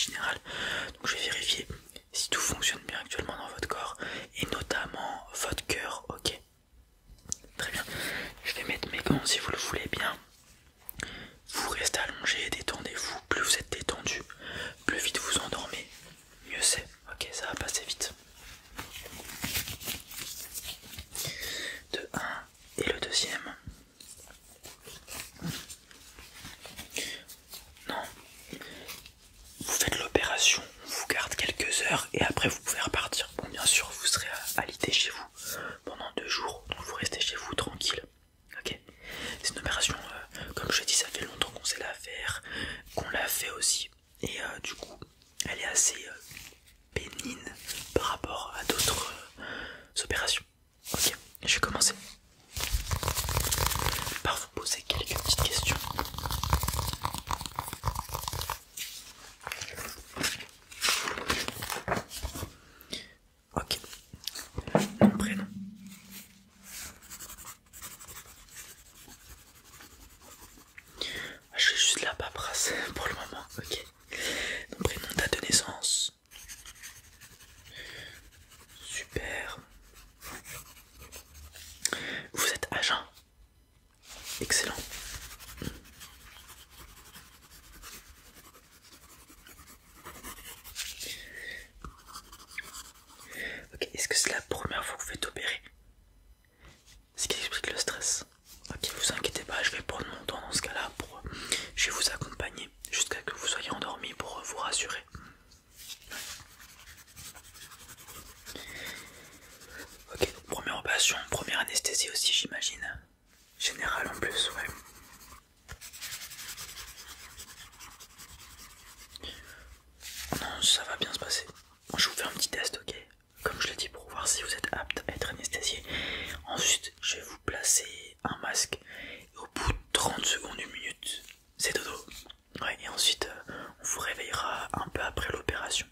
générale. Donc je vais vérifier si tout fonctionne bien actuellement dans votre corps et notamment votre cœur. Ok, très bien. Je vais mettre mes gants si vous le voulez bien. Vous restez allongé, détendez-vous. Plus vous êtes détendu, plus vite vous endormez, mieux c'est. Ok, ça va passer vite. De un et le deuxième. Non. Vous faites l'opération, on vous garde quelques heures et après vous pouvez repartir. Bon, bien sûr, vous serez alité chez vous pendant 2 jours, donc vous restez chez vous tranquille. Ok. C'est une opération, comme je dis, ça fait longtemps qu'on sait la faire, qu'on l'a fait aussi. Et du coup, elle est assez bénigne par rapport à d'autres opérations. Ok, je vais commencer par vous poser quelques petites questions. Ok, nom, prénom. Je fais juste la paperasse pour le moment. Ok, nom, prénom, date de naissance. Super. Vous êtes à jeun. Excellent. Ok, est-ce que c'est la première fois que vous faites opérer? Ce qui explique le stress. Ok, vous inquiétez pas, je vais prendre mon temps dans ce cas-là pour... Je vais vous accompagner jusqu'à ce que vous soyez endormi pour vous rassurer. Ok, donc première opération, première anesthésie aussi j'imagine. Générale en plus, ouais. Non, ça va bien se passer. Moi, je vous fais un petit test, ok? Comme je l'ai dit, pour voir si vous êtes apte à être anesthésié. Ensuite, je vais vous placer un masque. Et au bout de 30 secondes, 1 minute, c'est dodo. Ouais, et ensuite, on vous réveillera un peu après l'opération.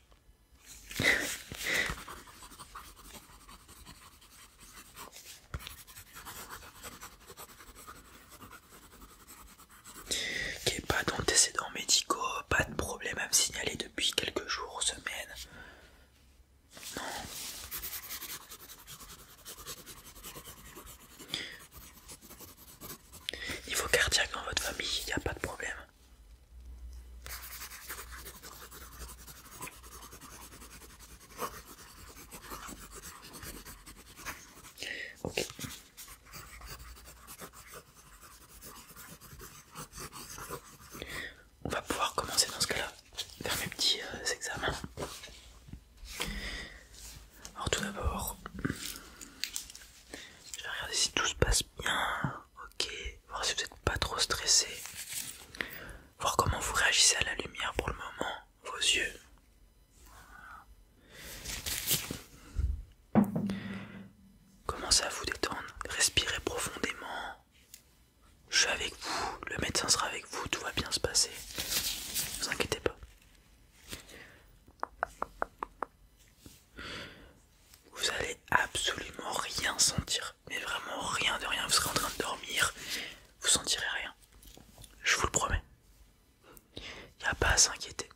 Ok, pas d'antécédents médicaux, pas de problème à me signaler depuis quelques jours, semaines. Non. Niveau cardiaque dans votre famille, il n'y a pas de problème. Ok. On va pouvoir commencer dans ce cas-là, faire mes petits examens. Alors tout d'abord, je vais regarder si tout se passe bien. Ok, voir si vous n'êtes pas trop stressé. Voir comment vous réagissez à la lumière pour le moment, vos yeux. Commencez à vous détendre, respirez profondément. Je suis avec vous, le médecin sera avec vous, tout va bien se passer. Ne vous inquiétez pas. Vous allez absolument rien sentir, mais vraiment rien de rien. Vous serez en train de dormir, vous sentirez rien. Je vous le promets. Il n'y a pas à s'inquiéter.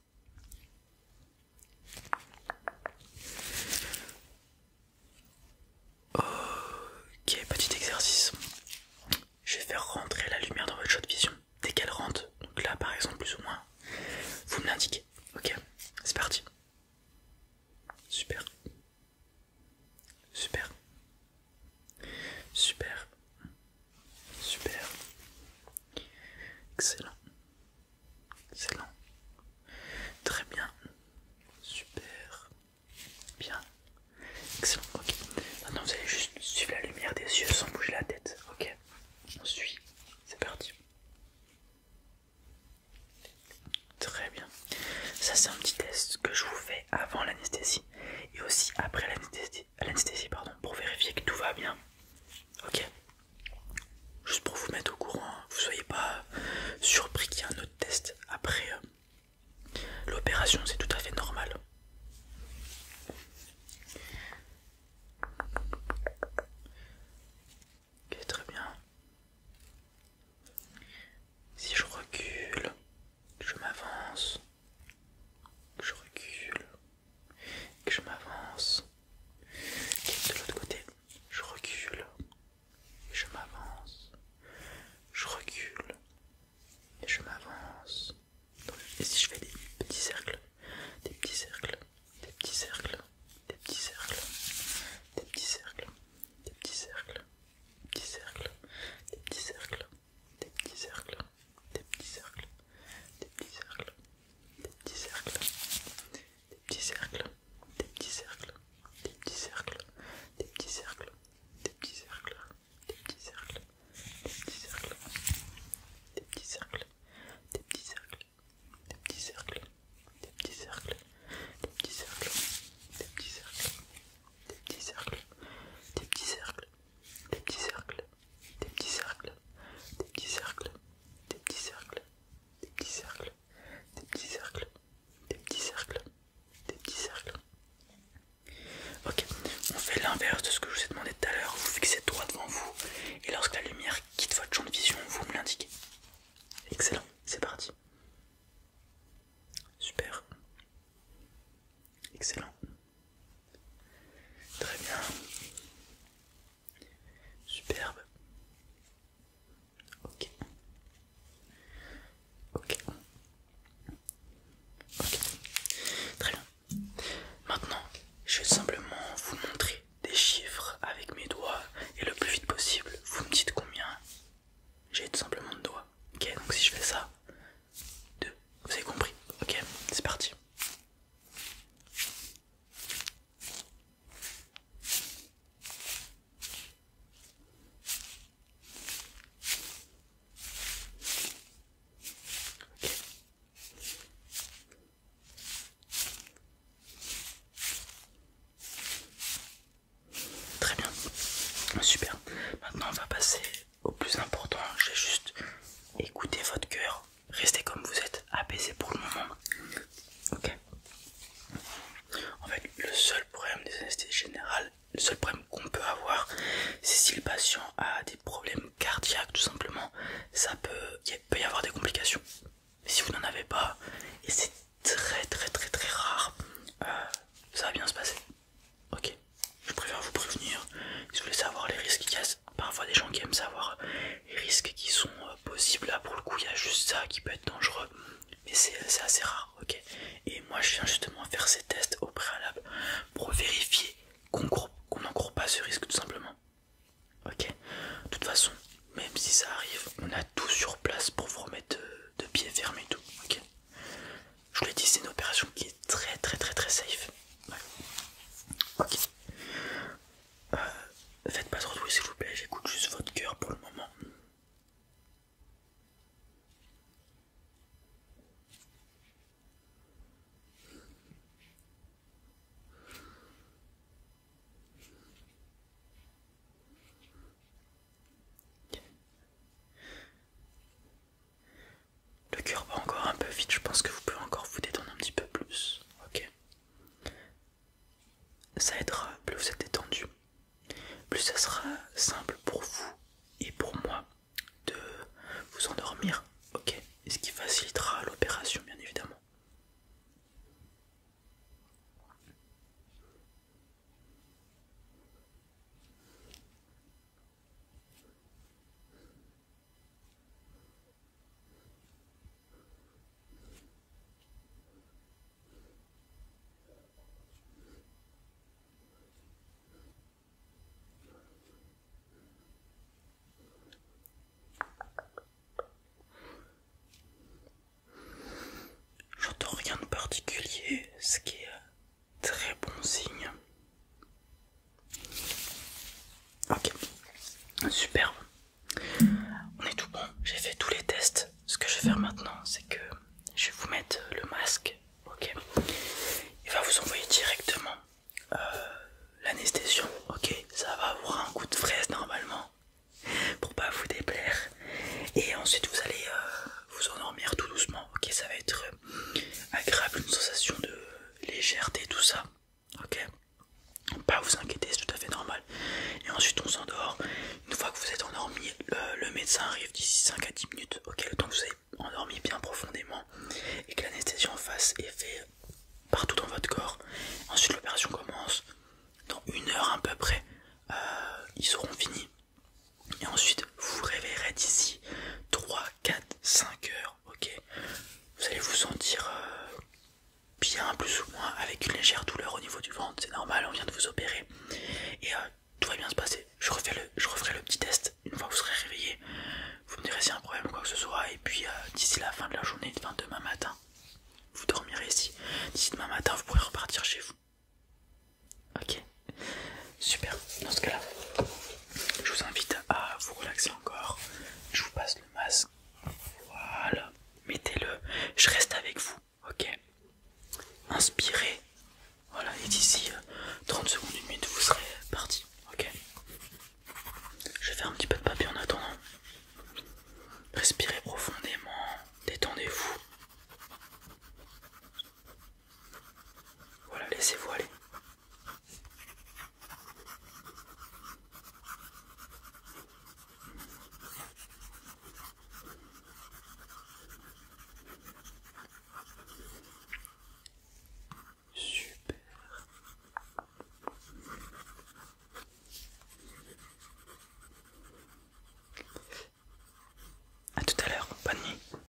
Ok, petit exercice. Je vais faire rentrer la lumière dans votre champ de vision. Dès qu'elle rentre, donc là par exemple plus ou moins, vous me l'indiquez. Ok, c'est parti. Super. Super. Super. Super. Excellent. Excellent. Très bien. Super. Bien. Excellent. Ok. Maintenant vous allez juste suivre la lumière des yeux sans bouger la tête. Ok. On suit. C'est parti. Très bien. Ça c'est un petit test que je vous fais avant l'anesthésie et aussi après l'anesthésie pardon, pour vérifier que tout va bien. Ok. Juste pour vous mettre au courant, vous soyez pas surpris qu'il y ait un autre test après l'opération, c'est tout à fait normal. Ok, très bien. Si je recule, que je m'avance, que je excellent. Très bien. Superbe. Ok. Ok. Ok. Très bien. Maintenant, je vais simplement vous montrer des chiffres avec mes doigts et le plus vite possible. Vous me dites combien j'ai tout simplement de doigts. Ok, donc si je fais ça, 2, vous avez compris. Ok, c'est parti. Ok. Très bien, super. Maintenant on va passer au plus important. Je vais juste écouter votre cœur. Restez comme vous êtes, apaisé pour le moment. Ok. En fait, le seul problème des anesthésies générales, le seul problème qu'on peut avoir, c'est si le patient a des problèmes cardiaques tout simplement. Il peut y avoir des complications. Mais si vous n'en avez pas, et c'est très rare, ça va bien se passer. Ok, je préfère vous prévenir. Si vous voulez savoir les risques, il y a parfois des gens qui aiment savoir les risques qui sont possibles. Là pour le coup il y a juste ça qui peut être dangereux, mais c'est assez rare. Ok, et moi je viens justement faire ces tests au préalable pour vérifier qu'on n'encourt pas ce risque tout simplement. Ok, de toute façon, même si ça arrive, on a tout sur place pour vous remettre de pied ferme et tout. Ok, je vous l'ai dit, c'est une opération qui est très safe. Ouais. Ok. Faites pas trop de bruit s'il vous plaît, j'écoute juste votre cœur pour le moment. Le cœur va encore un peu vite, je pense que vous pouvez encore vous détendre un petit peu plus. Ok. Ça aidera, plus vous êtes détendu, plus ça sera simple pour vous et pour moi de vous endormir. Ok. Et ce qui facilitera l'opération bien évidemment. J'entends rien de particulier, ce qui est très bon signe. Ok, super. On est tout bon, j'ai fait tous les tests. Ce que je vais faire maintenant, c'est que je vais vous mettre le masque. Ok. Il va vous envoyer directement l'anesthésion. Ok, ça va avoir un goût de fraise normalement, pour pas vous déplaire. Et ensuite vous allez vous endormir tout doucement. Ok, ça va être agréable, une sensation de légèreté, tout ça. Ok, pas vous inquiéter, c'est tout à fait normal. Et ensuite on s'endort. Une fois que vous êtes endormi, le médecin arrive d'ici 5 à 10 minutes. Ok, le temps que vous avez endormi bien profondément et que l'anesthésie en face est faite partout dans votre corps. Ensuite l'opération commence. Dans 1 heure à peu près, ils seront finis. Et ensuite vous vous réveillerez d'ici 3, 4, 5 heures. Ok, vous allez vous sentir bien plus ou moins avec une légère douleur au niveau du ventre. C'est normal, on vient de vous opérer. Et tout va bien se passer. Je referai le petit test une fois que vous serez réveillé. Vous me direz s'il y a un problème ou quoi que ce soit. Et puis d'ici la fin de la journée, enfin demain matin, vous dormirez ici. D'ici demain matin, vous pourrez repartir chez vous. Ok, super. Dans ce cas-là, je vous invite à vous relaxer encore. Je vous passe le masque. Voilà, mettez-le. Je reste avec vous. Ok, inspirez. Voilà, et d'ici 30 secondes, 1 minute, vous serez parti. Ok, je vais faire un petit peu de papier en attendant. Respirez profondément, détendez-vous. Voilà, laissez-vous aller.